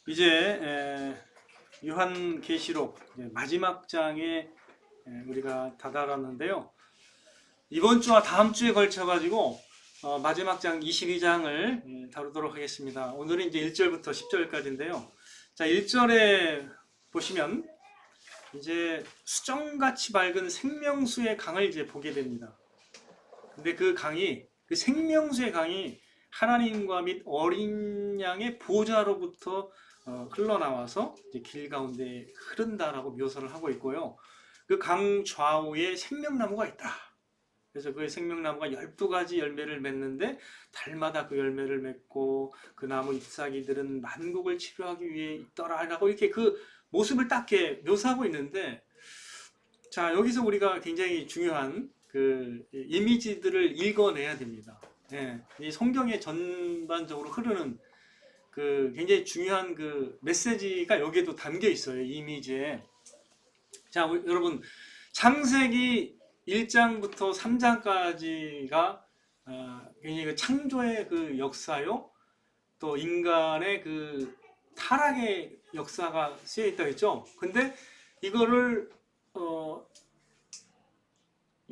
이제 요한계시록 마지막 장에 우리가 다다랐는데요. 이번 주와 다음 주에 걸쳐 가지고 마지막 장 22장을 다루도록 하겠습니다. 오늘은 이제 1절부터 10절까지인데요. 자, 1절에 보시면 이제 수정같이 밝은 생명수의 강을 이제 보게 됩니다. 근데 그 강이, 그 생명수의 강이 하나님과 및 어린 양의 보좌로부터 흘러나와서 이제 길 가운데 흐른다라고 묘사를 하고 있고요. 그 강 좌우에 생명나무가 있다. 그래서 그 생명나무가 12가지 열매를 맺는데 달마다 그 열매를 맺고 그 나무 잎사귀들은 만국을 치료하기 위해 있더라라고 이렇게 그 모습을 딱 이렇게 묘사하고 있는데, 자, 여기서 우리가 굉장히 중요한 그 이미지들을 읽어내야 됩니다. 예, 이 성경에 전반적으로 흐르는 그 굉장히 중요한 그 메시지가 여기에도 담겨 있어요. 이 이미지에. 자, 여러분, 창세기 1장부터 3장까지가 굉장히 그 창조의 그 역사요, 또 인간의 그 타락의 역사가 쓰여 있다고 했죠. 근데 이거를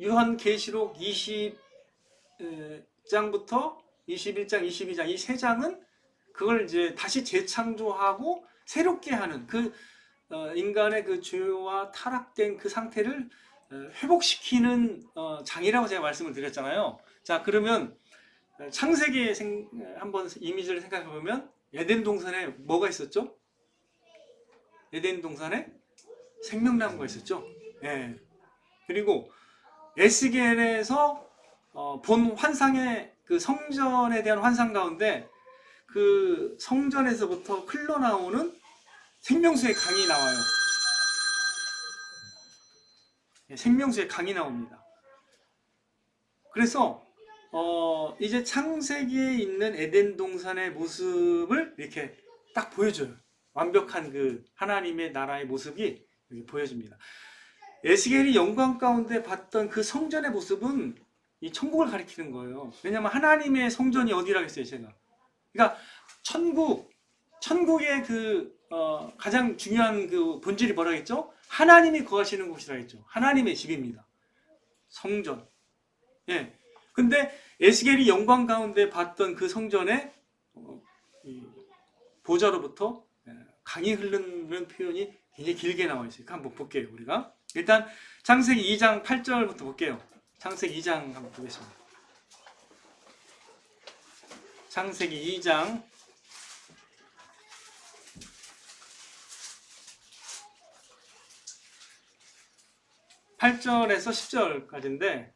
요한계시록 20장부터 21장, 22장 이 세 장은 그걸 이제 다시 재창조하고 새롭게 하는 그 인간의 그 죄와 타락된 그 상태를 회복시키는 장이라고 제가 말씀을 드렸잖아요. 자, 그러면 창세기에 한번 이미지를 생각해 보면 에덴 동산에 뭐가 있었죠? 에덴 동산에 생명나무가 있었죠. 예. 그리고 에스겔에서 본 환상의 그 성전에 대한 환상 가운데 그 성전에서부터 흘러나오는 생명수의 강이 나와요. 생명수의 강이 나옵니다. 그래서 이제 창세기에 있는 에덴 동산의 모습을 이렇게 딱 보여줘요. 완벽한 그 하나님의 나라의 모습이 이렇게 보여집니다. 에스겔이 영광 가운데 봤던 그 성전의 모습은 이 천국을 가리키는 거예요. 왜냐하면 하나님의 성전이 어디라고 했어요, 제가. 그러니까 천국의 그 가장 중요한 그 본질이 뭐라고 했죠? 하나님이 거하시는 곳이라고 했죠. 하나님의 집입니다. 성전. 예. 근데 에스겔이 영광 가운데 봤던 그 성전에 보좌로부터 강이 흐르는 표현이 굉장히 길게 나와 있어요. 한번 볼게요, 우리가. 일단 창세기 2장 8절부터 볼게요. 창세기 2장 한번 보겠습니다. 창세기 2장 8절에서 10절까지인데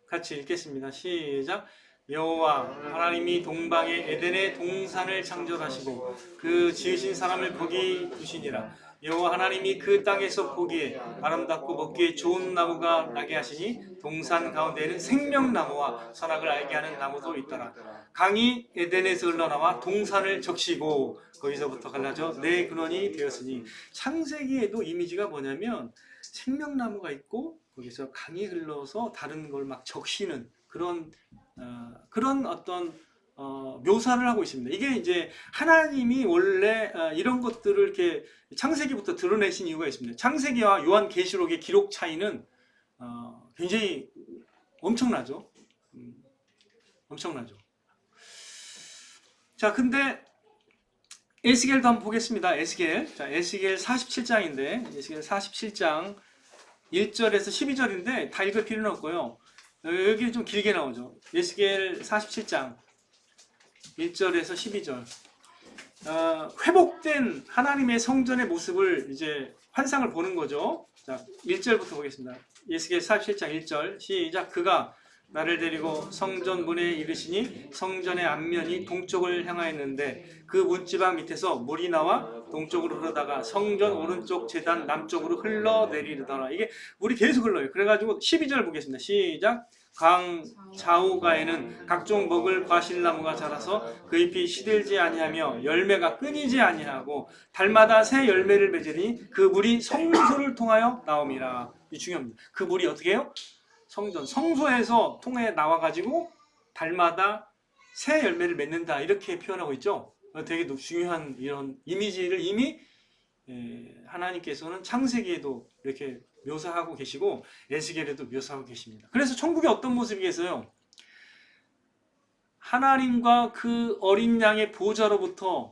같이 읽겠습니다. 시작. 여호와 하나님이 동방의 에덴의 동산을 창조하시고 그 지으신 사람을 거기 두시니라. 여호와 하나님이 그 땅에서 보기에 아름답고 먹기에 좋은 나무가 나게 하시니 동산 가운데에는 생명나무와 선악을 알게 하는 나무도 있더라. 강이 에덴에서 흘러나와 동산을 적시고 거기서부터 갈라져 네 근원이 되었으니, 창세기에도 이미지가 뭐냐면 생명나무가 있고 거기서 강이 흘러서 다른 걸 막 적시는 그런 어떤 묘사를 하고 있습니다. 이게 이제 하나님이 원래 이런 것들을 이렇게 창세기부터 드러내신 이유가 있습니다. 창세기와 요한계시록의 기록 차이는 굉장히 엄청나죠. 엄청나죠. 자, 근데 에스겔도 한번 보겠습니다. 에스겔. 자, 에스겔 47장인데 에스겔 47장 1절에서 12절인데 다 읽을 필요는 없고요. 여기 좀 길게 나오죠. 에스겔 47장 1절에서 12절. 회복된 하나님의 성전의 모습을 이제 환상을 보는 거죠. 자, 1절부터 보겠습니다. 에스겔 47장 1절 시작. 그가 나를 데리고 성전 문에 이르시니 성전의 앞면이 동쪽을 향하였는데 그 문지방 밑에서 물이 나와 동쪽으로 흐르다가 성전 오른쪽 제단 남쪽으로 흘러내리더라. 이게 물이 계속 흘러요. 그래가지고 12절 보겠습니다. 시작. 강 좌우가에는 각종 먹을 과실나무가 자라서 그 잎이 시들지 아니하며 열매가 끊이지 아니하고 달마다 새 열매를 맺으니 그 물이 성소를 통하여 나옴이라. 이 중요합니다. 그 물이 어떻게 해요? 성소에서 통해 나와가지고 달마다 새 열매를 맺는다, 이렇게 표현하고 있죠. 되게 중요한 이런 이미지를 이미 하나님께서는 창세기에도 이렇게 묘사하고 계시고 에스겔에도 묘사하고 계십니다. 그래서 천국에 어떤 모습이겠어요? 하나님과 그 어린 양의 보좌로부터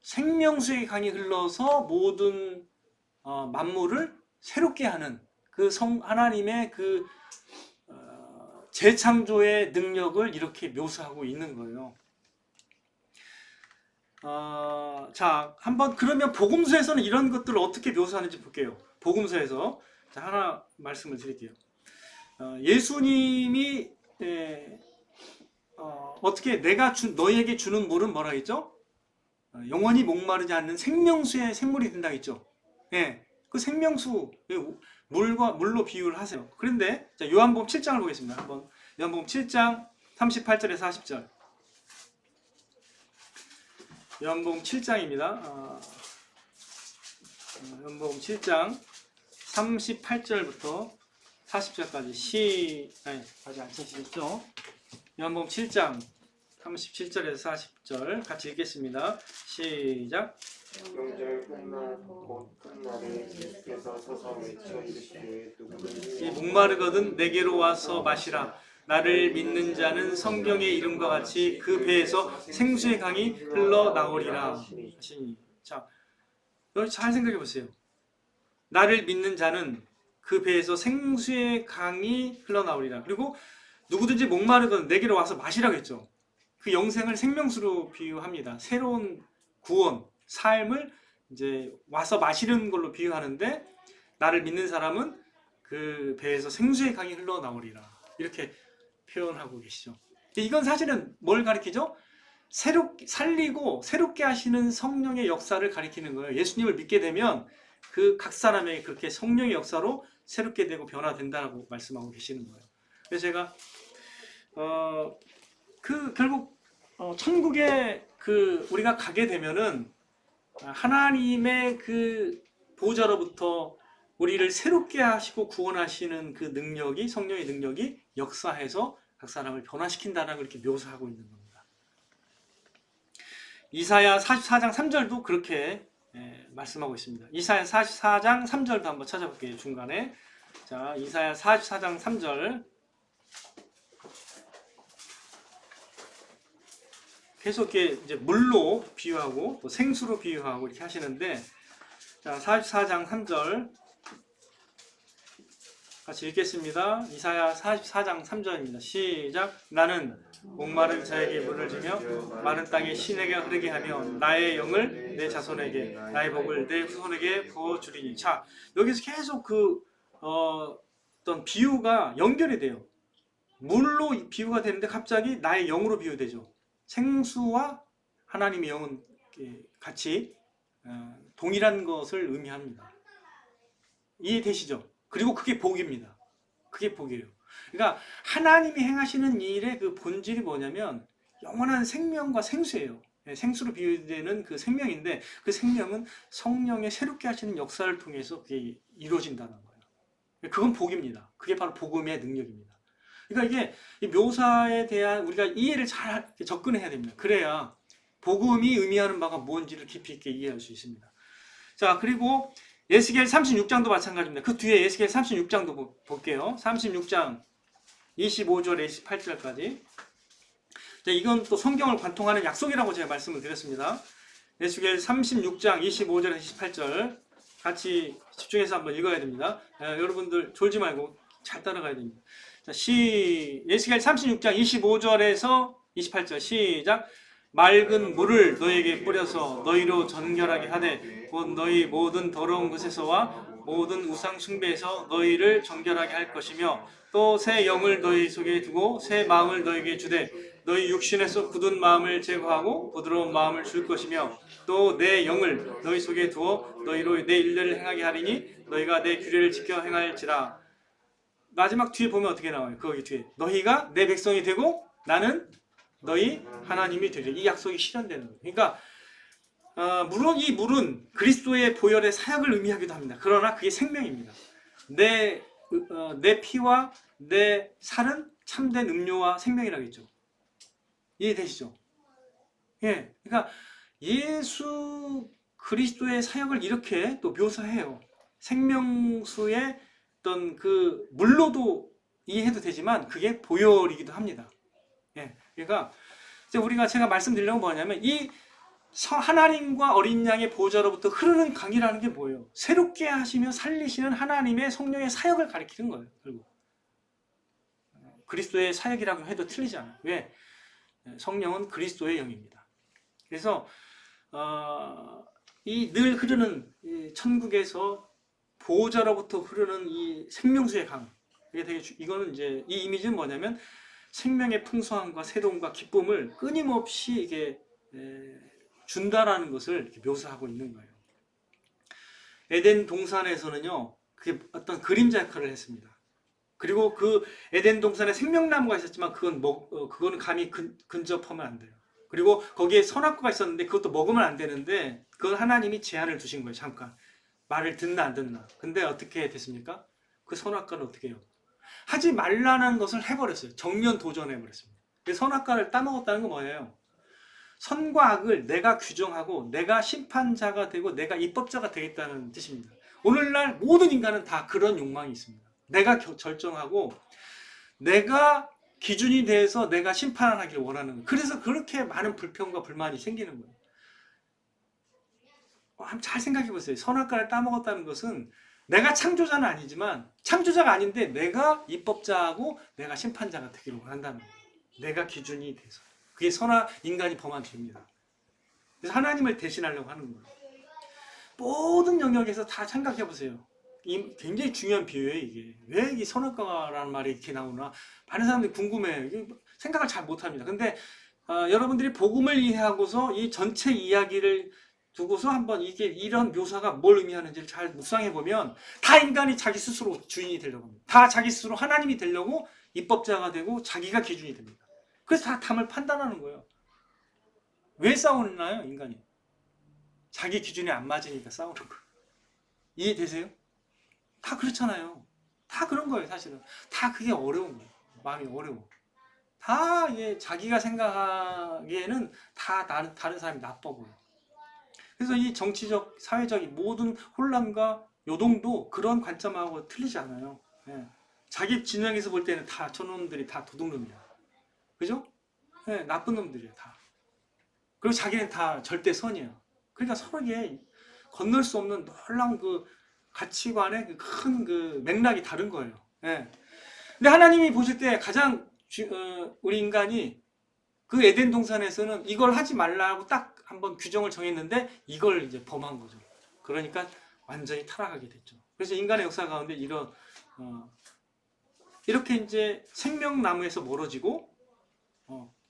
생명수의 강이 흘러서 모든 만물을 새롭게 하는 그 하나님의 그 재창조의 능력을 이렇게 묘사하고 있는 거예요. 자, 한번 그러면 복음서에서는 이런 것들을 어떻게 묘사하는지 볼게요. 복음서에서 자, 하나 말씀을 드릴게요. 예수님이 어떻게 내가 너희에게 주는 물은 뭐라 했죠? 영원히 목마르지 않는 생명수의 샘물이 된다 했죠. 예, 그 생명수 물로 비유를 하세요. 그런데 자, 요한복음 7장을 보겠습니다. 한번 요한복음 7장 38절에서 40절. 요한복음 7장입니다. 요한복음 7장 38절부터 40절까지 아직 안 찾으셨죠? 요한복음 7장 37절에서 40절 같이 읽겠습니다. 시작. 명절 곧 끝날에 예수께서 서서 외쳐 이르시되 누구든지 목마르거든 내게로 와서 마시라. 나를 믿는 자는 성경의 이름과 같이 그 배에서 생수의 강이 흘러나오리라 하시니. 자, 여기 잘 생각해 보세요. 나를 믿는 자는 그 배에서 생수의 강이 흘러나오리라. 그리고 누구든지 목마르거든 내게로 와서 마시라고 했죠. 그 영생을 생명수로 비유합니다. 새로운 구원, 삶을 이제 와서 마시는 걸로 비유하는데, 나를 믿는 사람은 그 배에서 생수의 강이 흘러나오리라 이렇게 표현하고 계시죠. 이건 사실은 뭘 가리키죠? 살리고 새롭게 하시는 성령의 역사를 가리키는 거예요. 예수님을 믿게 되면 그 각 사람에게 그렇게 성령의 역사로 새롭게 되고 변화된다고 말씀하고 계시는 거예요. 그래서 제가 결국 천국에 우리가 가게 되면은 하나님의 그 보좌로부터 우리를 새롭게 하시고 구원하시는 그 능력이, 성령의 능력이 역사해서 각 사람을 변화시킨다는 걸 이렇게 묘사하고 있는 겁니다. 이사야 44장 3절도 그렇게 말씀하고 있습니다. 이사야 44장 3절도 한번 찾아볼게요. 중간에. 자, 이사야 44장 3절. 계속 이렇게 이제 물로 비유하고 또 생수로 비유하고 이렇게 하시는데, 자, 44장 3절 같이 읽겠습니다. 이사야 44장 3절입니다. 시작. 나는 목마른 자에게 물을 주며 마른 땅에 시내가 흐르게 하며 나의 영을 내 자손에게 나의 복을 내 후손에게 부어주리니. 자, 여기서 계속 어떤 비유가 연결이 돼요. 물로 비유가 되는데 갑자기 나의 영으로 비유되죠. 생수와 하나님의 영은 같이 동일한 것을 의미합니다. 이해되시죠? 그리고 그게 복입니다. 그게 복이에요. 그러니까 하나님이 행하시는 일의 그 본질이 뭐냐면 영원한 생명과 생수예요. 생수로 비유되는 그 생명인데, 그 생명은 성령의 새롭게 하시는 역사를 통해서 그게 이루어진다는 거예요. 그건 복입니다. 그게 바로 복음의 능력입니다. 그러니까 이게 이 묘사에 대한 우리가 이해를 잘 접근해야 됩니다. 그래야 복음이 의미하는 바가 뭔지를 깊이 있게 이해할 수 있습니다. 자, 그리고 에스겔 36장도 마찬가지입니다. 그 뒤에 에스겔 36장도 볼게요. 36장 25절에 28절까지. 자, 이건 또 성경을 관통하는 약속이라고 제가 말씀을 드렸습니다. 에스겔 36장 25절에서 28절 같이 집중해서 한번 읽어야 됩니다. 여러분들 졸지 말고 잘 따라가야 됩니다. 자, 에스겔 36장 25절에서 28절 시작. 맑은 물을 너희에게 뿌려서 너희로 정결하게 하되 곧 너희 모든 더러운 것에서와 모든 우상 숭배에서 너희를 정결하게 할 것이며, 또 새 영을 너희 속에 두고 새 마음을 너희에게 주되 너희 육신에서 굳은 마음을 제거하고 부드러운 마음을 줄 것이며, 또 내 영을 너희 속에 두어 너희로 내 일들을 행하게 하리니 너희가 내 규례를 지켜 행할지라. 마지막 뒤에 보면 어떻게 나와요? 거기 뒤에 너희가 내 백성이 되고 나는 너희 하나님이 되리라. 이 약속이 실현되는 거예요. 그러니까 물론 이 물은 그리스도의 보혈의 사역을 의미하기도 합니다. 그러나 그게 생명입니다. 내 피와 내 살은 참된 음료와 생명이라고 했죠. 이해되시죠? 예, 그러니까 예수 그리스도의 사역을 이렇게 또 묘사해요. 생명수의 어떤 그 물로도 이해해도 되지만 그게 보혈이기도 합니다. 예, 그러니까 이제 제가 말씀드리려고 뭐냐면 이 하나님과 어린 양의 보좌로부터 흐르는 강이라는 게 뭐예요? 새롭게 하시며 살리시는 하나님의 성령의 사역을 가리키는 거예요. 결국 그리스도의 사역이라고 해도 틀리지 않아요. 왜? 성령은 그리스도의 영입니다. 그래서 이 늘 흐르는 이 천국에서 보호자로부터 흐르는 이 생명수의 강. 이거는 이제 이 이미지는 뭐냐면 생명의 풍성함과 새로움과 기쁨을 끊임없이 이게 준다라는 것을 이렇게 묘사하고 있는 거예요. 에덴 동산에서는요, 그게 어떤 그림자 역할을 했습니다. 그리고 그 에덴 동산에 생명나무가 있었지만 그거는 감히 근접하면 안 돼요. 그리고 거기에 선악과가 있었는데 그것도 먹으면 안 되는데 그건 하나님이 제한을 두신 거예요. 잠깐 말을 듣나 안 듣나. 근데 어떻게 됐습니까? 그 선악과는 어떻게 해요? 하지 말라는 것을 해버렸어요. 정면 도전해버렸습니다. 선악과를 따먹었다는 건 뭐예요? 선과 악을 내가 규정하고 내가 심판자가 되고 내가 입법자가 되겠다는 뜻입니다. 오늘날 모든 인간은 다 그런 욕망이 있습니다. 내가 결정하고 내가 기준이 돼서 내가 심판하기를 원하는 거예요. 그래서 그렇게 많은 불평과 불만이 생기는 거예요. 한번 잘 생각해 보세요. 선악과를 따먹었다는 것은 내가 창조자는 아니지만 창조자가 아닌데 내가 입법자하고 내가 심판자가 되기를 원한다는 거예요. 내가 기준이 돼서. 그게 인간이 범한 죄입니다. 그래서 하나님을 대신하려고 하는 거예요. 모든 영역에서 다 생각해 보세요. 굉장히 중요한 비유예요, 이게. 왜 이 선악과라는 말이 이렇게 나오나? 많은 사람들이 궁금해요. 생각을 잘 못합니다. 근데 여러분들이 복음을 이해하고서 이 전체 이야기를 두고서 한번 이런 묘사가 뭘 의미하는지를 잘 묵상해 보면 다 인간이 자기 스스로 주인이 되려고 합니다. 다 자기 스스로 하나님이 되려고 입법자가 되고 자기가 기준이 됩니다. 그래서 다 담을 판단하는 거예요. 왜 싸우나요, 인간이? 자기 기준에 안 맞으니까 싸우는 거예요. 이해되세요? 다 그렇잖아요. 다 그런 거예요, 사실은. 다 그게 어려운 거예요. 마음이 어려워. 다 자기가 생각하기에는 다 다른 사람이 나빠 보여. 그래서 이 정치적, 사회적 모든 혼란과 요동도 그런 관점하고 틀리지 않아요. 예. 자기 진영에서 볼 때는 다 저놈들이 다 도둑놈이야. 그죠? 예, 나쁜 놈들이야, 다. 그리고 자기는 다 절대 선이야. 그러니까 서로에게 건널 수 없는 놀라운 그 가치관의 큰 맥락이 다른 거예요. 예. 근데 하나님이 보실 때 가장 우리 인간이 그 에덴 동산에서는 이걸 하지 말라고 딱 한번 규정을 정했는데 이걸 이제 범한 거죠. 그러니까 완전히 타락하게 됐죠. 그래서 인간의 역사 가운데 이렇게 이제 생명나무에서 멀어지고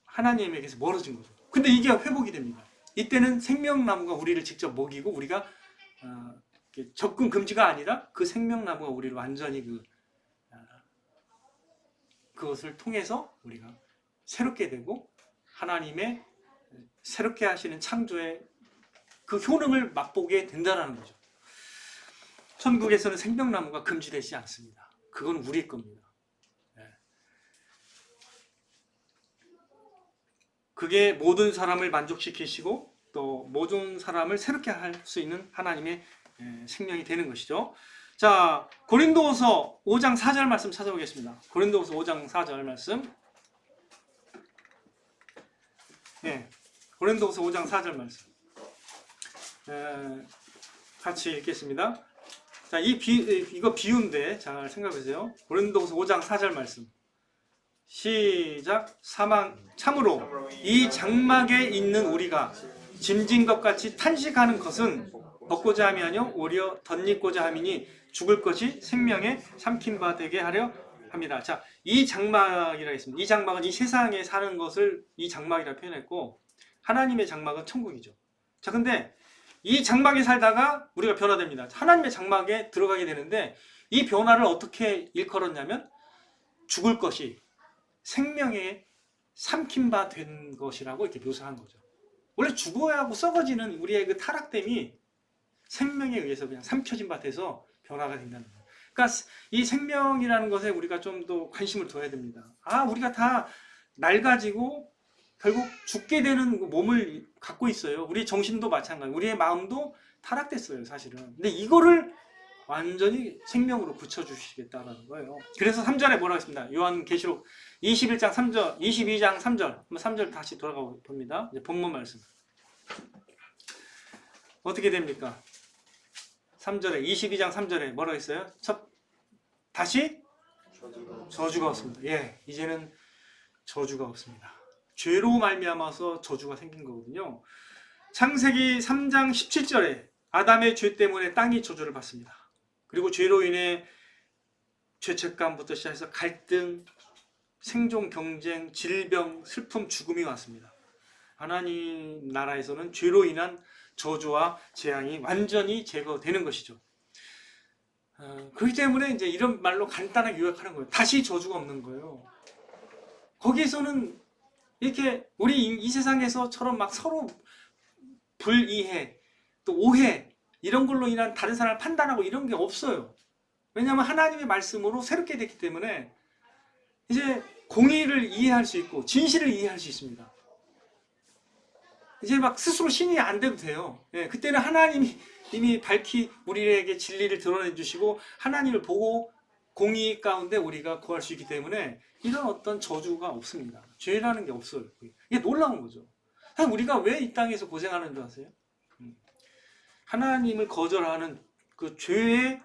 하나님에게서 멀어진 거죠. 근데 이게 회복이 됩니다. 이때는 생명나무가 우리를 직접 먹이고 우리가 접근 금지가 아니라 그 생명나무가 우리를 완전히 그것을 통해서 우리가 새롭게 되고 하나님의 새롭게 하시는 창조의 그 효능을 맛보게 된다는 거죠. 천국에서는 생명나무가 금지되지 않습니다. 그건 우리 겁니다. 그게 모든 사람을 만족시키시고 또 모든 사람을 새롭게 할 수 있는 하나님의 생명이 되는 것이죠. 자, 고린도후서 5장 4절 말씀 찾아보겠습니다. 고린도후서 5장 4절 말씀. 고린도후서 5장 4절 말씀. 같이 읽겠습니다. 자, 이거 비유인데 잘 생각해 보세요. 고린도후서 5장 4절 말씀. 시작. 참으로 이 장막에 있는 우리가 짐진 것 같이 탄식하는 것은 벗고자 함이 아니요 오히려 덧입고자 함이니 죽을 것이 생명에 삼킨 바 되게 하려 합니다. 자, 이 장막이라 했습니다. 이 장막은 이 세상에 사는 것을 이 장막이라 표현했고 하나님의 장막은 천국이죠. 자, 근데 이 장막에 살다가 우리가 변화됩니다. 하나님의 장막에 들어가게 되는데 이 변화를 어떻게 일컬었냐면 죽을 것이 생명에 삼킨 바 된 것이라고 이렇게 묘사한 거죠. 원래 죽어야 하고 썩어지는 우리의 그 타락됨이 생명에 의해서 그냥 삼켜진 바 돼서 변화가 된다는 거예요. 그러니까 이 생명이라는 것에 우리가 좀 더 관심을 둬야 됩니다. 우리가 다 낡아지고 결국 죽게 되는 몸을 갖고 있어요. 우리 정신도 마찬가지. 우리의 마음도 타락됐어요, 사실은. 근데 이거를 완전히 생명으로 굳혀주시겠다라는 거예요. 그래서 3절에 뭐라고 했습니다. 요한계시록 21장 3절, 22장 3절. 3절 다시 돌아가 봅니다. 이제 본문 말씀. 어떻게 됩니까? 3절에, 22장 3절에 뭐라고 했어요? 다시 저주가 없습니다. 예, 이제는 저주가 없습니다. 죄로 말미암아서 저주가 생긴 거거든요. 창세기 3장 17절에 아담의 죄 때문에 땅이 저주를 받습니다. 그리고 죄로 인해 죄책감부터 시작해서 갈등, 생존 경쟁, 질병, 슬픔, 죽음이 왔습니다. 하나님 나라에서는 죄로 인한 저주와 재앙이 완전히 제거되는 것이죠. 그렇기 때문에 이제 이런 말로 간단하게 요약하는 거예요. 다시 저주가 없는 거예요. 거기에서는 이렇게 우리 이 세상에서처럼 막 서로 불이해, 또 오해 이런 걸로 인한 다른 사람을 판단하고 이런 게 없어요. 왜냐하면 하나님의 말씀으로 새롭게 됐기 때문에 이제 공의를 이해할 수 있고 진실을 이해할 수 있습니다. 이제 막 스스로 신이 안 돼도 돼요. 예, 그때는 하나님이 이미 밝히 우리에게 진리를 드러내 주시고 하나님을 보고 공의 가운데 우리가 구할 수 있기 때문에 이런 어떤 저주가 없습니다. 죄라는 게 없어요. 이게 놀라운 거죠. 우리가 왜 이 땅에서 고생하는 줄 아세요? 하나님을 거절하는 그 죄의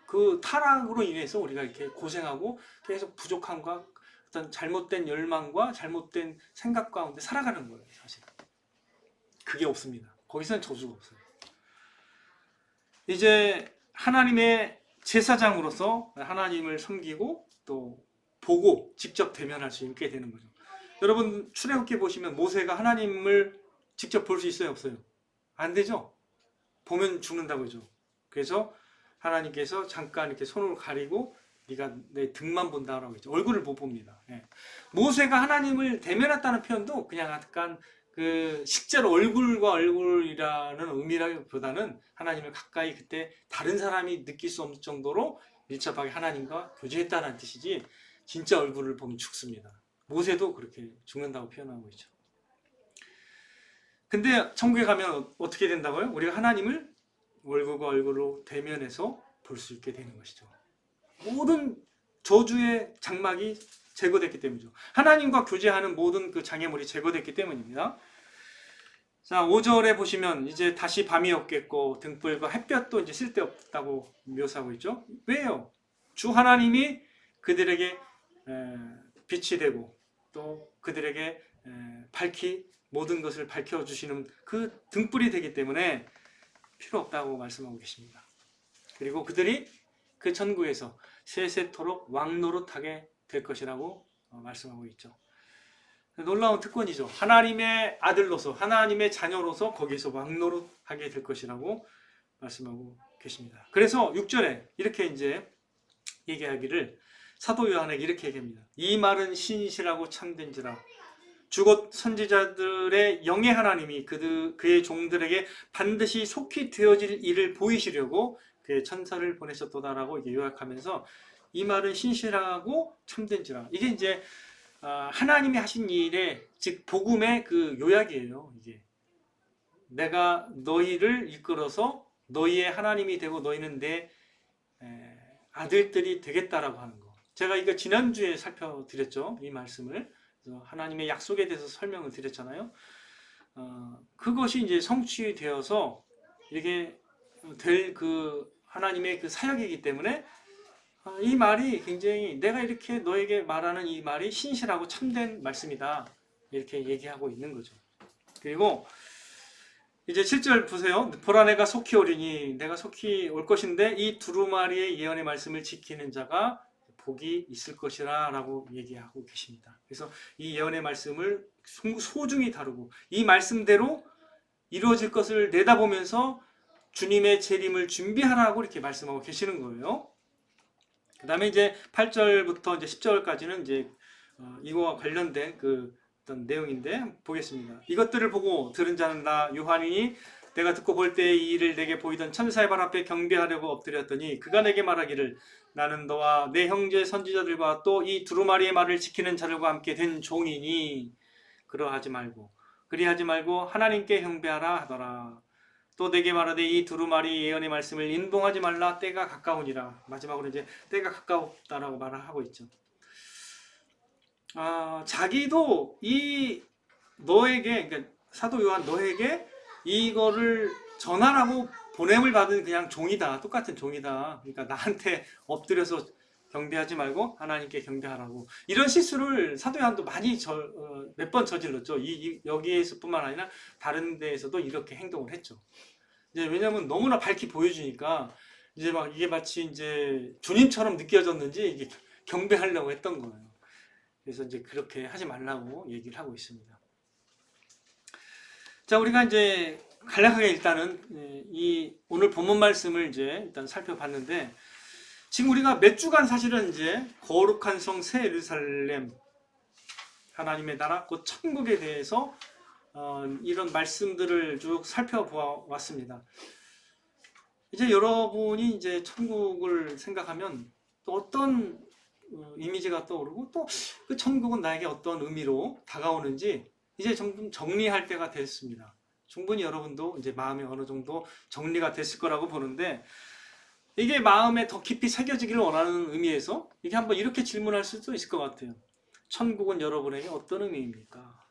그 타락으로 인해서 우리가 이렇게 고생하고 계속 부족함과 어떤 잘못된 열망과 잘못된 생각 가운데 살아가는 거예요, 사실. 그게 없습니다. 거기서는 저주가 없어요. 이제 하나님의 제사장으로서 하나님을 섬기고 또 보고 직접 대면할 수 있게 되는 거죠. 여러분 출애굽기 보시면 모세가 하나님을 직접 볼 수 있어요, 없어요? 안 되죠? 보면 죽는다고 하죠. 그래서 하나님께서 잠깐 이렇게 손을 가리고 네가 내 등만 본다라고 했죠. 얼굴을 못 봅니다. 예. 모세가 하나님을 대면했다는 표현도 그냥 약간 그 실제로 얼굴과 얼굴이라는 의미라기보다는 하나님을 가까이 그때 다른 사람이 느낄 수 없을 정도로 밀접하게 하나님과 교제했다는 뜻이지 진짜 얼굴을 보면 죽습니다. 모세도 그렇게 죽는다고 표현하고 있죠. 근데 천국에 가면 어떻게 된다고요? 우리가 하나님을 얼굴과 얼굴로 대면해서 볼 수 있게 되는 것이죠. 모든 저주의 장막이 제거됐기 때문이죠. 하나님과 교제하는 모든 그 장애물이 제거됐기 때문입니다. 자, 5절에 보시면 이제 다시 밤이 없겠고 등불과 햇볕도 이제 쓸데없다고 묘사하고 있죠. 왜요? 주 하나님이 그들에게 빛이 되고 또 그들에게 밝히 모든 것을 밝혀주시는 그 등불이 되기 때문에 필요 없다고 말씀하고 계십니다. 그리고 그들이 그 천국에서 세세토록 왕노릇하게 될 것이라고 말씀하고 있죠. 놀라운 특권이죠. 하나님의 아들로서 하나님의 자녀로서 거기서 왕노릇하게 될 것이라고 말씀하고 계십니다. 그래서 6절에 이렇게 이제 얘기하기를 사도 요한에게 이렇게 얘기합니다. 이 말은 신실하고 참된지라 주곧 선지자들의 영의 하나님이 그의 종들에게 반드시 속히 되어질 일을 보이시려고 그의 천사를 보내셨도다라고 이게 요약하면서 이 말은 신실하고 참된지라. 이게 이제 하나님이 하신 일의 즉 복음의 그 요약이에요. 이게 내가 너희를 이끌어서 너희의 하나님이 되고 너희는 내 아들들이 되겠다라고 하는 거. 제가 이거 지난주에 살펴드렸죠. 이 말씀을. 하나님의 약속에 대해서 설명을 드렸잖아요. 그것이 이제 성취되어서 이게 될 그 하나님의 그 사역이기 때문에 이 말이 굉장히 내가 이렇게 너에게 말하는 이 말이 신실하고 참된 말씀이다. 이렇게 얘기하고 있는 거죠. 그리고 이제 7절 보세요. 보라 내가 속히 오리니 내가 속히 올 것인데 이 두루마리의 예언의 말씀을 지키는 자가 복이 있을 것이라 라고 얘기하고 계십니다. 그래서 이 예언의 말씀을 소중히 다루고 이 말씀대로 이루어질 것을 내다보면서 주님의 재림을 준비하라고 이렇게 말씀하고 계시는 거예요. 그 다음에 이제 8절부터 이제 10절까지는 이제 이거와 관련된 그 어떤 내용인데 보겠습니다. 이것들을 보고 들은 자는 나 요한이니 내가 듣고 볼 때 이 일을 내게 보이던 천사의 발 앞에 경배하려고 엎드렸더니 그가 내게 말하기를 나는 너와 내 형제 선지자들과 또 이 두루마리의 말을 지키는 자들과 함께 된 종이니 그러하지 말고 하나님께 경배하라 하더라. 또 내게 말하되 이 두루마리 예언의 말씀을 인봉하지 말라. 때가 가까우니라. 마지막으로 이제 때가 가까웠다라고 말을 하고 있죠. 자기도 이 너에게, 그러니까 사도 요한 너에게 이거를 전하라고 보냄을 받은 그냥 종이다. 똑같은 종이다. 그러니까 나한테 엎드려서 경배하지 말고 하나님께 경배하라고. 이런 실수를 사도 요한도 많이 몇 번 저질렀죠. 여기에서뿐만 아니라 다른 데에서도 이렇게 행동을 했죠. 이제 왜냐면 너무나 밝히 보여주니까 이제 막 이게 마치 이제 주님처럼 느껴졌는지 이게 경배하려고 했던 거예요. 그래서 이제 그렇게 하지 말라고 얘기를 하고 있습니다. 자, 우리가 이제 간략하게 일단은 이 오늘 본문 말씀을 이제 일단 살펴봤는데, 지금 우리가 몇 주간 사실은 이제 거룩한 성 새 예루살렘, 하나님의 나라, 곧 천국에 대해서 이런 말씀들을 쭉 살펴보았습니다. 이제 여러분이 이제 천국을 생각하면 또 어떤 이미지가 떠오르고 또 그 천국은 나에게 어떤 의미로 다가오는지 이제 좀 정리할 때가 됐습니다. 충분히 여러분도 이제 마음에 어느 정도 정리가 됐을 거라고 보는데, 이게 마음에 더 깊이 새겨지기를 원하는 의미에서 이게 한번 이렇게 질문할 수도 있을 것 같아요. 천국은 여러분에게 어떤 의미입니까?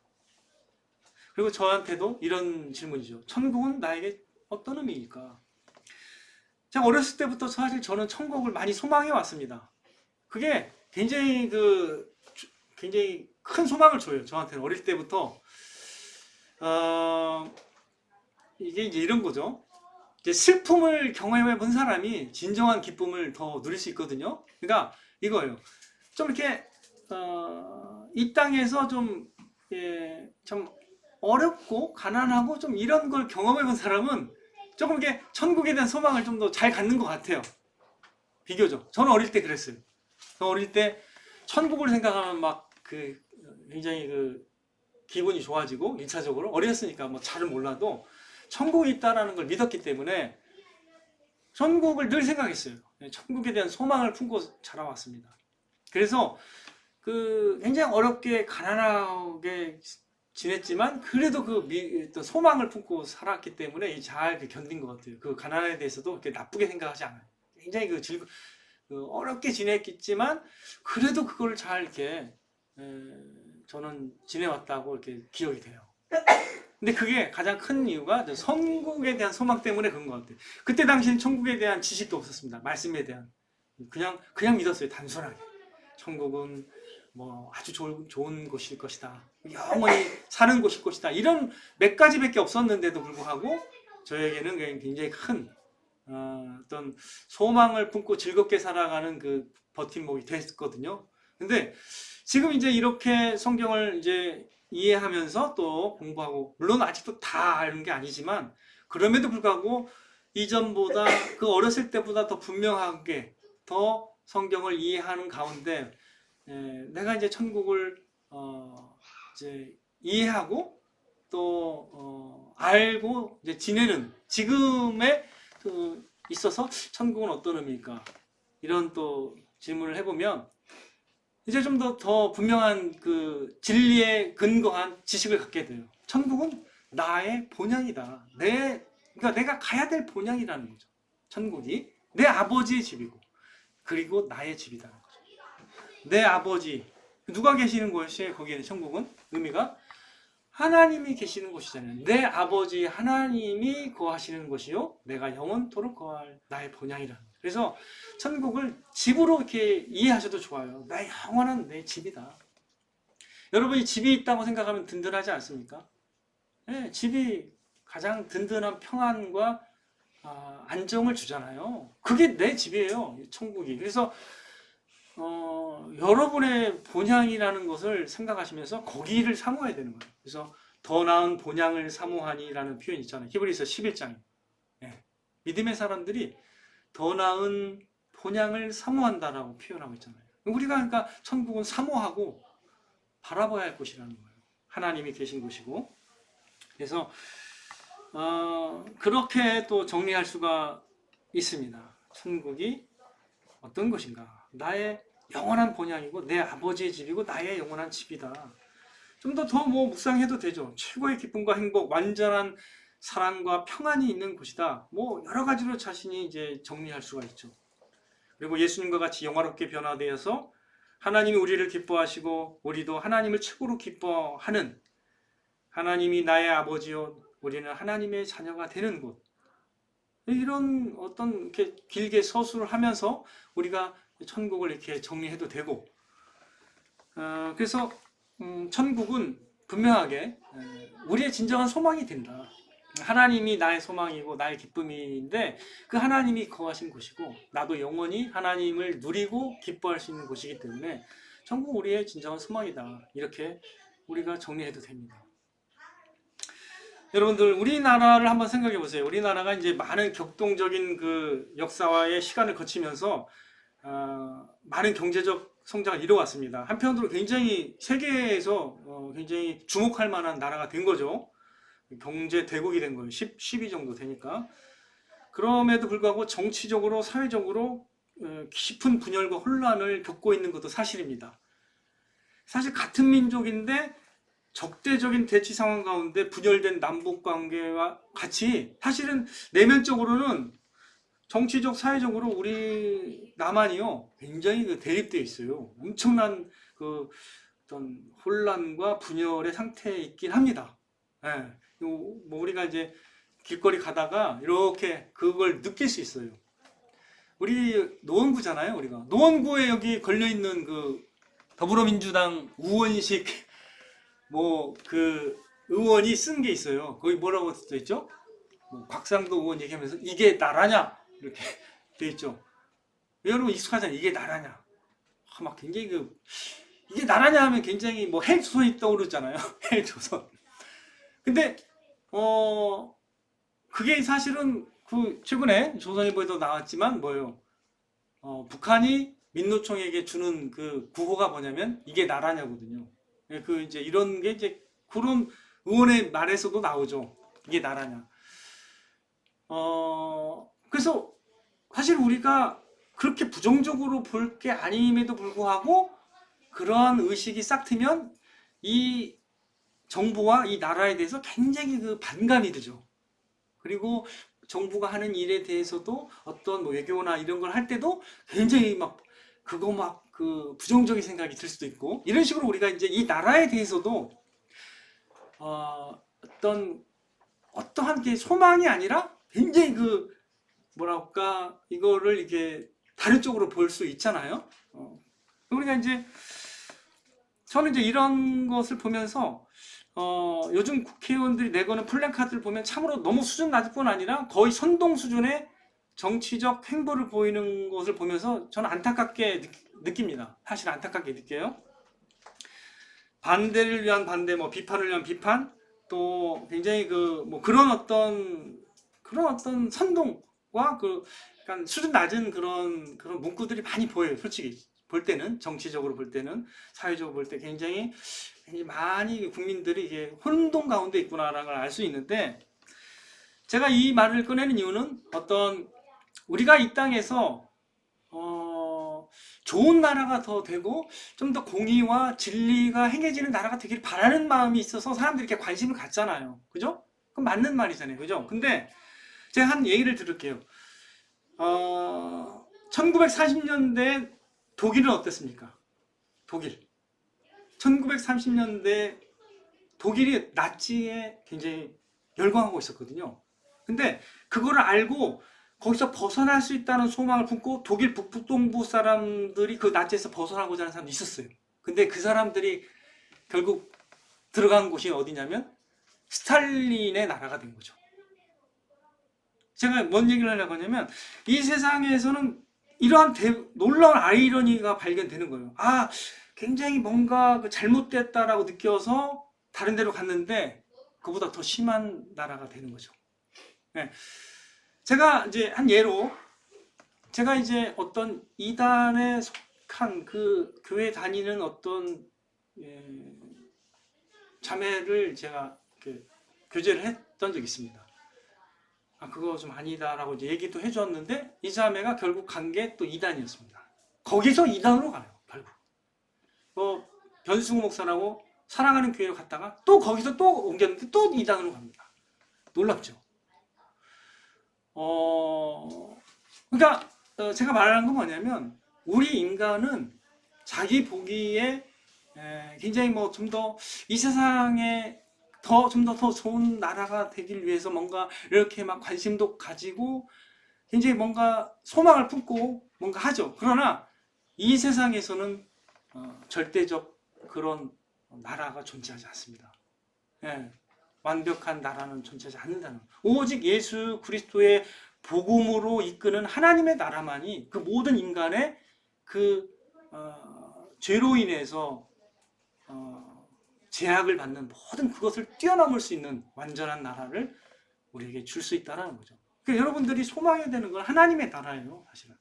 그리고 저한테도 이런 질문이죠. 천국은 나에게 어떤 의미일까? 제가 어렸을 때부터 사실 저는 천국을 많이 소망해 왔습니다. 그게 굉장히 큰 소망을 줘요. 저한테는 어릴 때부터 이게 이제 이런 거죠. 이제 슬픔을 경험해 본 사람이 진정한 기쁨을 더 누릴 수 있거든요. 그러니까 이거예요. 좀 이렇게 이 땅에서 좀 어렵고 가난하고 좀 이런 걸 경험해 본 사람은 조금 이렇게 천국에 대한 소망을 좀 더 잘 갖는 것 같아요. 비교적. 저는 어릴 때 그랬어요. 저 어릴 때 천국을 생각하면 막 굉장히 기분이 좋아지고, 1차적으로 어렸으니까 뭐 잘은 몰라도 천국이 있다라는 걸 믿었기 때문에 천국을 늘 생각했어요. 천국에 대한 소망을 품고 자라왔습니다. 그래서 굉장히 어렵게 가난하게 지냈지만 그래도 소망을 품고 살았기 때문에 잘 견딘 것 같아요. 그 가난에 대해서도 그렇게 나쁘게 생각하지 않아요. 굉장히 어렵게 지냈겠지만 그래도 그걸 잘 이렇게 저는 지내왔다고 이렇게 기억이 돼요. 근데 그게 가장 큰 이유가 천국에 대한 소망 때문에 그런 것 같아요. 그때 당시엔 천국에 대한 지식도 없었습니다. 말씀에 대한. 그냥 믿었어요. 단순하게. 천국은 뭐 아주 좋은 곳일 것이다. 영원히 사는 곳일 것이다. 이런 몇 가지밖에 없었는데도 불구하고 저에게는 굉장히 큰 어떤 소망을 품고 즐겁게 살아가는 그 버팀목이 됐거든요. 근데 지금 이제 이렇게 성경을 이제 이해하면서 또 공부하고, 물론 아직도 다 아는 게 아니지만 그럼에도 불구하고 이전보다 어렸을 때보다 더 분명하게 더 성경을 이해하는 가운데 내가 이제 천국을 이제 이해하고 또 알고 이제 지내는 지금에 있어서 천국은 어떤 의미일까? 이런 또 질문을 해보면 이제 좀 더 분명한 진리에 근거한 지식을 갖게 돼요. 천국은 나의 본향이다. 그러니까 내가 가야 될 본향이라는 거죠. 천국이 내 아버지의 집이고, 그리고 나의 집이라는 거죠. 내 아버지, 누가 계시는 곳이 거기에는 천국은 의미가 하나님이 계시는 곳이잖아요. 내 아버지 하나님이 거하시는 곳이요, 내가 영원토록 거할 나의 본향이라는 거예요. 그래서 천국을 집으로 이렇게 이해하셔도 좋아요. 나의 영원한 내 집이다. 여러분이 집이 있다고 생각하면 든든하지 않습니까? 네, 집이 가장 든든한 평안과 안정을 주잖아요. 그게 내 집이에요. 천국이. 그래서 여러분의 본향이라는 것을 생각하시면서 거기를 사모해야 되는 거예요. 그래서 더 나은 본향을 사모하니라는 표현이 있잖아요. 히브리서 11장에. 네. 믿음의 사람들이 더 나은 본향을 사모한다라고 표현하고 있잖아요. 우리가 그러니까 천국은 사모하고 바라봐야 할 곳이라는 거예요. 하나님이 계신 곳이고. 그래서 그렇게 또 정리할 수가 있습니다. 천국이 어떤 것인가? 나의 영원한 본향이고 내 아버지의 집이고 나의 영원한 집이다. 좀 더 뭐 묵상해도 되죠. 최고의 기쁨과 행복, 완전한 사랑과 평안이 있는 곳이다. 뭐 여러 가지로 자신이 이제 정리할 수가 있죠. 그리고 예수님과 같이 영화롭게 변화되어서 하나님이 우리를 기뻐하시고 우리도 하나님을 최고로 기뻐하는, 하나님이 나의 아버지요 우리는 하나님의 자녀가 되는 곳. 이런 어떤 이렇게 길게 서술을 하면서 우리가 천국을 이렇게 정리해도 되고, 그래서 천국은 분명하게 우리의 진정한 소망이 된다. 하나님이 나의 소망이고 나의 기쁨인데 그 하나님이 거하신 곳이고 나도 영원히 하나님을 누리고 기뻐할 수 있는 곳이기 때문에 천국 우리의 진정한 소망이다. 이렇게 우리가 정리해도 됩니다. 여러분들 우리나라를 한번 생각해 보세요. 우리나라가 이제 많은 격동적인 그 역사와의 시간을 거치면서 많은 경제적 성장을 이뤄왔습니다. 한편으로 굉장히 세계에서 굉장히 주목할 만한 나라가 된 거죠. 경제 대국이 된 거예요. 10위 정도 되니까. 그럼에도 불구하고 정치적으로 사회적으로 깊은 분열과 혼란을 겪고 있는 것도 사실입니다. 사실 같은 민족인데 적대적인 대치 상황 가운데 분열된 남북 관계와 같이 사실은 내면적으로는 정치적, 사회적으로 우리 남한이요 굉장히 대립되어 있어요. 엄청난 그 어떤 혼란과 분열의 상태에 있긴 합니다. 예. 뭐 우리가 이제 길거리 가다가 이렇게 그걸 느낄 수 있어요. 우리 노원구잖아요. 우리가 노원구에 여기 걸려 있는 그 더불어민주당 우원식 뭐 그 의원이 쓴 게 있어요. 거기 뭐라고 써 있죠? 뭐 곽상도 의원 얘기하면서 이게 나라냐 이렇게 돼 있죠. 여러분 익숙하잖아요. 이게 나라냐. 막 굉장히 이게 나라냐 하면 굉장히 뭐 헬조선이 떠오르잖아요. 헬조선. 근데 그게 사실은 그 최근에 조선일보에도 나왔지만 뭐예요? 북한이 민노총에게 주는 그 구호가 뭐냐면 이게 나라냐거든요. 그 이제 이런 게 이제 그런 의원의 말에서도 나오죠. 이게 나라냐. 그래서 사실 우리가 그렇게 부정적으로 볼 게 아님에도 불구하고 그러한 의식이 싹 트면 이 정부와 이 나라에 대해서 굉장히 그 반감이 들죠. 그리고 정부가 하는 일에 대해서도 어떤 뭐 외교나 이런 걸 할 때도 굉장히 막 그거 막 그 부정적인 생각이 들 수도 있고 이런 식으로 우리가 이제 이 나라에 대해서도 어떠한 게 소망이 아니라 굉장히 그 뭐랄까 이거를 이게 다른 쪽으로 볼 수 있잖아요. 우리가 이제 저는 이제 이런 것을 보면서 요즘 국회의원들이 내거는 플랜카드를 보면 참으로 너무 수준 낮을 뿐 아니라 거의 선동 수준의 정치적 행보를 보이는 것을 보면서 저는 안타깝게 느낍니다. 사실 안타깝게 느껴요. 반대를 위한 반대, 뭐 비판을 위한 비판, 또 굉장히 뭐 그런 어떤 선동과 그 약간 수준 낮은 그런 문구들이 많이 보여요. 솔직히 볼 때는 정치적으로 볼 때는 사회적으로 볼 때 굉장히 많이 국민들이 이게 혼동 가운데 있구나라는 걸 알 수 있는데 제가 이 말을 꺼내는 이유는 우리가 이 땅에서 좋은 나라가 더 되고 좀 더 공의와 진리가 행해지는 나라가 되길 바라는 마음이 있어서 사람들이 이렇게 관심을 갖잖아요. 그죠? 그럼 맞는 말이잖아요. 그죠? 근데 제가 한 얘기를 들을게요. 1940년대 독일은 어땠습니까? 독일. 1930년대 독일이 나치에 굉장히 열광하고 있었거든요. 근데 그거를 알고 거기서 벗어날 수 있다는 소망을 품고 독일 북동부 사람들이 그 나치에서 벗어나고자 하는 사람도 있었어요. 근데 그 사람들이 결국 들어간 곳이 어디냐면 스탈린의 나라가 된 거죠. 제가 뭔 얘기를 하려고 하냐면 이 세상에서는 이러한 놀라운 아이러니가 발견되는 거예요. 굉장히 뭔가 잘못됐다라고 느껴서 다른 데로 갔는데 그보다 더 심한 나라가 되는 거죠. 네. 제가 이제 한 예로 제가 이제 어떤 이단에 속한 그 교회 다니는 어떤 자매를 제가 교제를 했던 적이 있습니다. 그거 좀 아니다라고 이제 얘기도 해줬는데 이 자매가 결국 간 게 또 이단이었습니다. 거기서 이단으로 가요. 결국 변승우 목사라고 사랑하는 교회로 갔다가 또 거기서 또 옮겼는데 또 이단으로 갑니다. 놀랍죠? 그러니까 제가 말하는 건 뭐냐면 우리 인간은 자기 보기에 굉장히 뭐 좀 더 이 세상에 좀 더 좋은 나라가 되길 위해서 뭔가 이렇게 막 관심도 가지고 굉장히 뭔가 소망을 품고 뭔가 하죠. 그러나 이 세상에서는 절대적 그런 나라가 존재하지 않습니다. 예, 완벽한 나라는 존재하지 않는다는 거예요. 오직 예수 그리스도의 복음으로 이끄는 하나님의 나라만이 그 모든 인간의 그 죄로 인해서 제약을 받는 모든 그것을 뛰어넘을 수 있는 완전한 나라를 우리에게 줄 수 있다는 거죠. 그러니까 여러분들이 소망해야 되는 건 하나님의 나라예요. 사실은.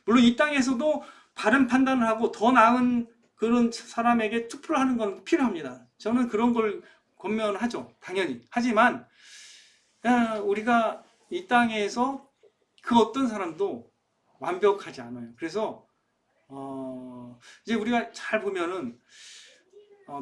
물론 이 땅에서도 바른 판단을 하고 더 나은 그런 사람에게 투표를 하는 건 필요합니다. 저는 그런 걸 권면하죠. 당연히. 하지만 우리가 이 땅에서 그 어떤 사람도 완벽하지 않아요. 그래서 이제 우리가 잘 보면은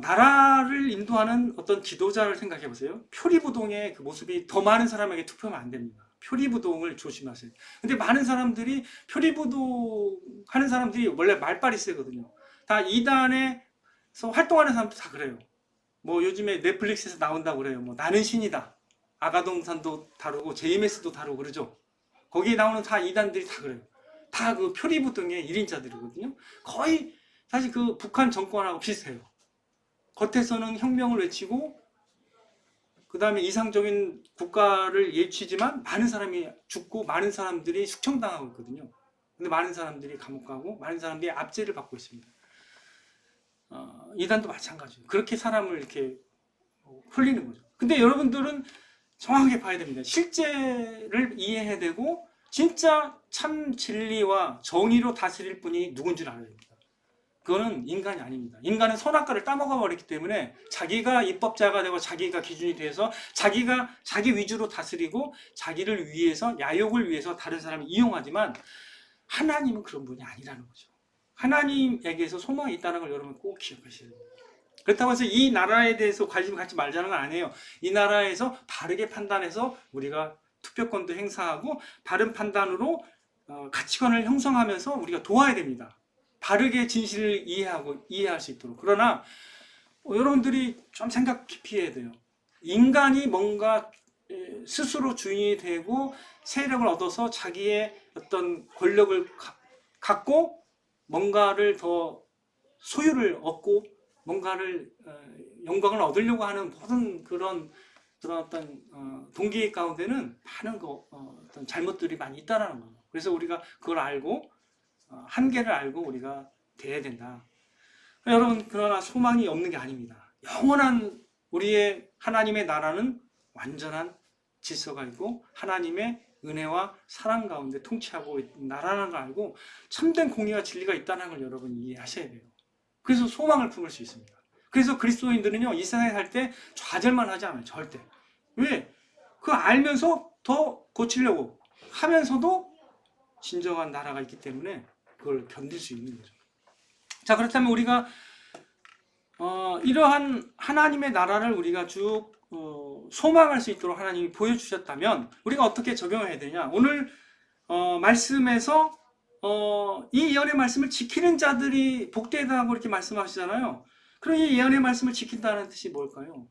나라를 인도하는 어떤 지도자를 생각해 보세요. 표리부동의 그 모습이 더 많은 사람에게 투표하면 안 됩니다. 표리부동을 조심하세요. 근데 많은 사람들이 표리부동 하는 사람들이 원래 말빨이 세거든요. 다 이단에서 활동하는 사람도 다 그래요. 뭐 요즘에 넷플릭스에서 나온다고 그래요. 뭐 나는 신이다. 아가동산도 다루고 JMS도 다루고 그러죠. 거기에 나오는 다 이단들이 다 그래요. 다 그 표리부동의 1인자들이거든요. 거의 사실 그 북한 정권하고 비슷해요. 겉에서는 혁명을 외치고 그 다음에 이상적인 국가를 예치지만 많은 사람이 죽고 많은 사람들이 숙청당하고 있거든요. 근데 많은 사람들이 감옥 가고 많은 사람들이 압제를 받고 있습니다. 이단도 마찬가지예요. 그렇게 사람을 이렇게 흘리는 거죠. 근데 여러분들은 정확하게 봐야 됩니다. 실제를 이해해야 되고 진짜 참 진리와 정의로 다스릴 분이 누군지를 알아야 됩니다. 그거는 인간이 아닙니다. 인간은 선악과를 따먹어 버렸기 때문에 자기가 입법자가 되고 자기가 기준이 돼서 자기가 자기 위주로 다스리고 자기를 위해서 야욕을 위해서 다른 사람을 이용하지만 하나님은 그런 분이 아니라는 거죠. 하나님에게서 소망이 있다는 걸 여러분 꼭 기억하셔야 됩니다. 그렇다고 해서 이 나라에 대해서 관심 갖지 말자는 건 아니에요. 이 나라에서 바르게 판단해서 우리가 투표권도 행사하고 바른 판단으로 가치관을 형성하면서 우리가 도와야 됩니다. 바르게 진실을 이해할 수 있도록. 그러나 여러분들이 좀 생각 깊이 해야 돼요. 인간이 뭔가 스스로 주인이 되고 세력을 얻어서 자기의 어떤 권력을 갖고 뭔가를 더 소유를 얻고 뭔가를 영광을 얻으려고 하는 모든 그런 어떤 동기 가운데는 많은 어떤 잘못들이 많이 있다라는 거예요. 그래서 우리가 그걸 알고 한계를 알고 우리가 돼야 된다. 여러분, 그러나 소망이 없는 게 아닙니다. 영원한 우리의 하나님의 나라는 완전한 질서가 있고 하나님의 은혜와 사랑 가운데 통치하고 있는 나라라는 걸 알고 참된 공의와 진리가 있다는 걸 여러분이 이해하셔야 돼요. 그래서 소망을 품을 수 있습니다. 그래서 그리스도인들은요, 이 세상에 살 때 좌절만 하지 않아요. 절대. 왜? 그거 알면서 더 고치려고 하면서도 진정한 나라가 있기 때문에 그걸 견딜 수 있는 거죠. 자, 그렇다면 우리가 이러한 하나님의 나라를 우리가 쭉 소망할 수 있도록 하나님이 보여주셨다면 우리가 어떻게 적용해야 되냐? 오늘 말씀에서 이 예언의 말씀을 지키는 자들이 복되다고 이렇게 말씀하시잖아요. 그럼 이 예언의 말씀을 지킨다는 뜻이 뭘까요?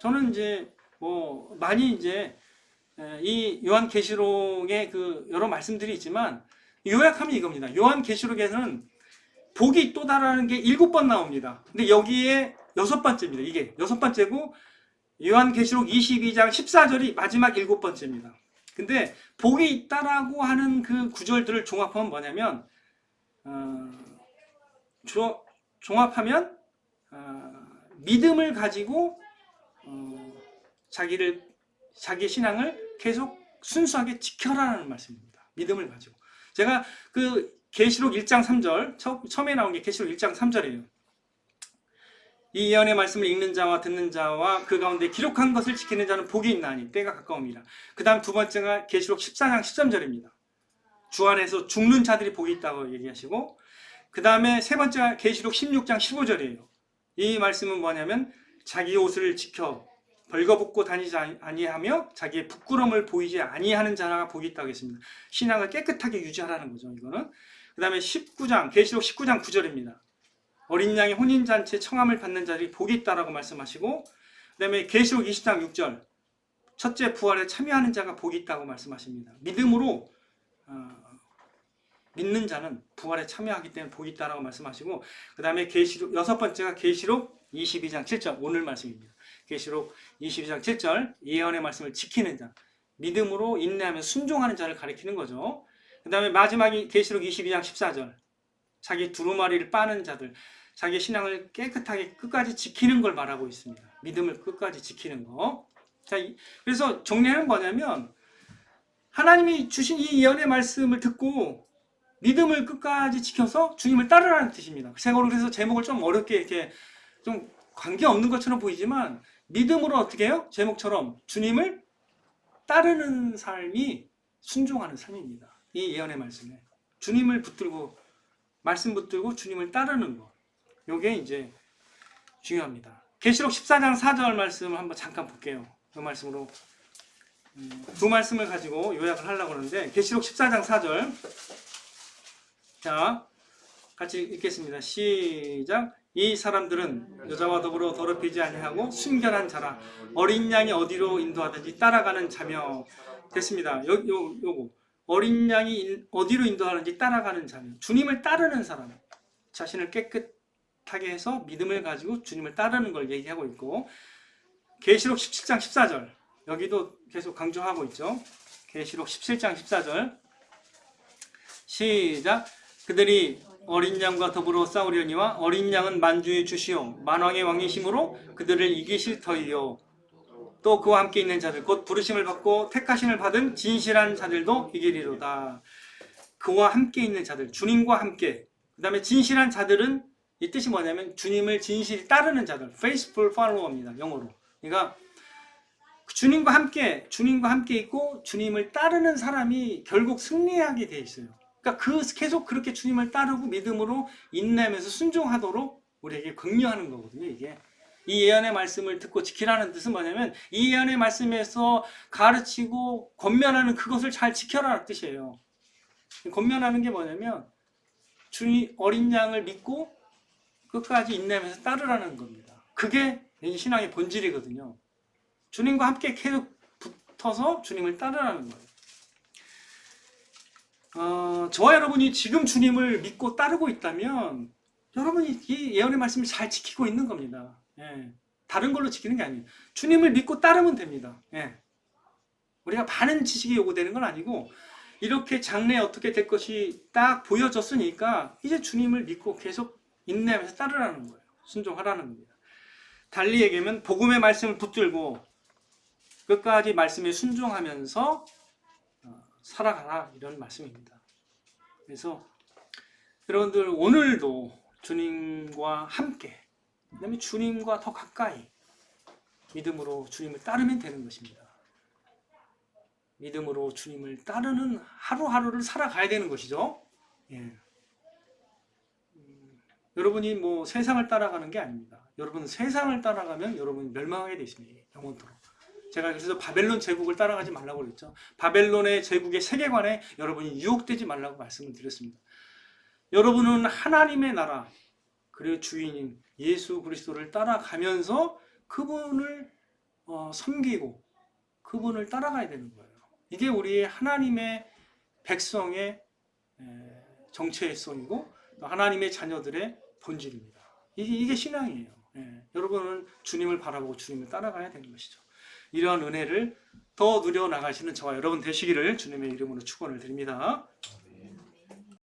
저는 이제 많이 이제 이 요한계시록에 그 여러 말씀들이 있지만 요약하면 이겁니다. 요한계시록에는 복이 있도다라는 게 7번 나옵니다. 근데 여기에 6번째입니다. 이게 6번째고 요한계시록 22장 14절이 마지막 7번째입니다. 근데 복이 있다라고 하는 그 구절들을 종합하면 뭐냐면 종합하면 믿음을 가지고 자기 신앙을 계속 순수하게 지켜라는 말씀입니다. 믿음을 가지고. 제가 그 계시록 1장 3절 처음에 나온 게 계시록 1장 3절이에요. 이 예언의 말씀을 읽는 자와 듣는 자와 그 가운데 기록한 것을 지키는 자는 복이 있나니 때가 가까웁니다. 그 다음 두 번째가 계시록 14장 13절입니다. 주 안에서 죽는 자들이 복이 있다고 얘기하시고 그 다음에 세 번째가 계시록 16장 15절이에요. 이 말씀은 뭐냐면 자기 옷을 지켜 벌거벗고 다니지 아니하며 자기의 부끄러움을 보이지 아니하는 자가 복이 있다고 했습니다. 신앙을 깨끗하게 유지하라는 거죠. 이거는. 그 다음에 19장 계시록 19장 9절입니다. 어린 양의 혼인잔치에 청함을 받는 자들이 복이 있다라고 말씀하시고, 그 다음에 계시록 20장 6절 첫째 부활에 참여하는 자가 복이 있다고 말씀하십니다. 믿음으로 믿는 자는 부활에 참여하기 때문에 복이 있다라고 말씀하시고, 그 다음에 계시록 여섯 번째가 계시록 22장 7절 오늘 말씀입니다. 계시록 22장 7절 예언의 말씀을 지키는 자, 믿음으로 인내하며 순종하는 자를 가리키는 거죠. 그 다음에 마지막이 계시록 22장 14절 자기 두루마리를 빠는 자들, 자기 신앙을 깨끗하게 끝까지 지키는 걸 말하고 있습니다. 믿음을 끝까지 지키는 거. 자, 그래서 정리는 뭐냐면 하나님이 주신 이 예언의 말씀을 듣고 믿음을 끝까지 지켜서 주님을 따르라는 뜻입니다. 제가 그래서 제목을 좀 어렵게 이렇게 좀 관계없는 것처럼 보이지만 믿음으로 어떻게 해요? 제목처럼 주님을 따르는 삶이 순종하는 삶입니다. 이 예언의 말씀에 주님을 붙들고 말씀 붙들고 주님을 따르는 거, 이게 이제 중요합니다. 계시록 14장 4절 말씀을 한번 잠깐 볼게요. 그 말씀으로 두 말씀을 가지고 요약을 하려고 하는데, 계시록 14장 4절 자 같이 읽겠습니다. 시작. 이 사람들은 여자와 더불어 더럽히지 아니하고 순결한 자라 어린 양이 어디로 인도하든지 따라가는 자며. 됐습니다. 요거 어린 양이 어디로 인도하는지 따라가는 자며, 주님을 따르는 사람, 자신을 깨끗하게 해서 믿음을 가지고 주님을 따르는 걸 얘기하고 있고, 계시록 17장 14절 여기도 계속 강조하고 있죠. 계시록 17장 14절 시작. 그들이 어린 양과 더불어 싸우려니와 어린 양은 만주의 주시오 만왕의 왕이심으로 그들을 이기실 터이요. 또 그와 함께 있는 자들 곧 부르심을 받고 택하심을 받은 진실한 자들도 이기리로다. 그와 함께 있는 자들, 주님과 함께. 그 다음에 진실한 자들은 이 뜻이 뭐냐면 주님을 진실히 따르는 자들, faithful follower입니다. 영어로. 그러니까 주님과 함께 있고 주님을 따르는 사람이 결국 승리하게 돼 있어요. 그러니까 계속 그렇게 주님을 따르고 믿음으로 인내하면서 순종하도록 우리에게 격려하는 거거든요. 이게 이 예언의 말씀을 듣고 지키라는 뜻은 뭐냐면 이 예언의 말씀에서 가르치고 권면하는 그것을 잘 지켜라는 뜻이에요. 권면하는 게 뭐냐면 주님 어린 양을 믿고 끝까지 인내하면서 따르라는 겁니다. 그게 신앙의 본질이거든요. 주님과 함께 계속 붙어서 주님을 따르라는 거예요. 저와 여러분이 지금 주님을 믿고 따르고 있다면 여러분이 이 예언의 말씀을 잘 지키고 있는 겁니다. 예. 다른 걸로 지키는 게 아니에요. 주님을 믿고 따르면 됩니다. 예. 우리가 많은 지식이 요구되는 건 아니고 이렇게 장래에 어떻게 될 것이 딱 보여졌으니까 이제 주님을 믿고 계속 인내하면서 따르라는 거예요. 순종하라는 겁니다. 달리 얘기하면 복음의 말씀을 붙들고 끝까지 말씀에 순종하면서 살아가라, 이런 말씀입니다. 그래서 여러분들 오늘도 주님과 함께, 그 다음에 주님과 더 가까이 믿음으로 주님을 따르면 되는 것입니다. 믿음으로 주님을 따르는 하루하루를 살아가야 되는 것이죠. 예. 여러분이 뭐 세상을 따라가는 게 아닙니다. 여러분은 세상을 따라가면 여러분이 멸망하게 되어 있습니다. 영원토록. 제가 그래서 바벨론 제국을 따라가지 말라고 그랬죠. 바벨론의 제국의 세계관에 여러분이 유혹되지 말라고 말씀을 드렸습니다. 여러분은 하나님의 나라, 그리고 주인인 예수 그리스도를 따라가면서 그분을 섬기고 그분을 따라가야 되는 거예요. 이게 우리의 하나님의 백성의 정체성이고 또 하나님의 자녀들의 본질입니다. 이게 신앙이에요. 여러분은 주님을 바라보고 주님을 따라가야 되는 것이죠. 이러한 은혜를 더 누려 나가시는 저와 여러분 되시기를 주님의 이름으로 축원을 드립니다.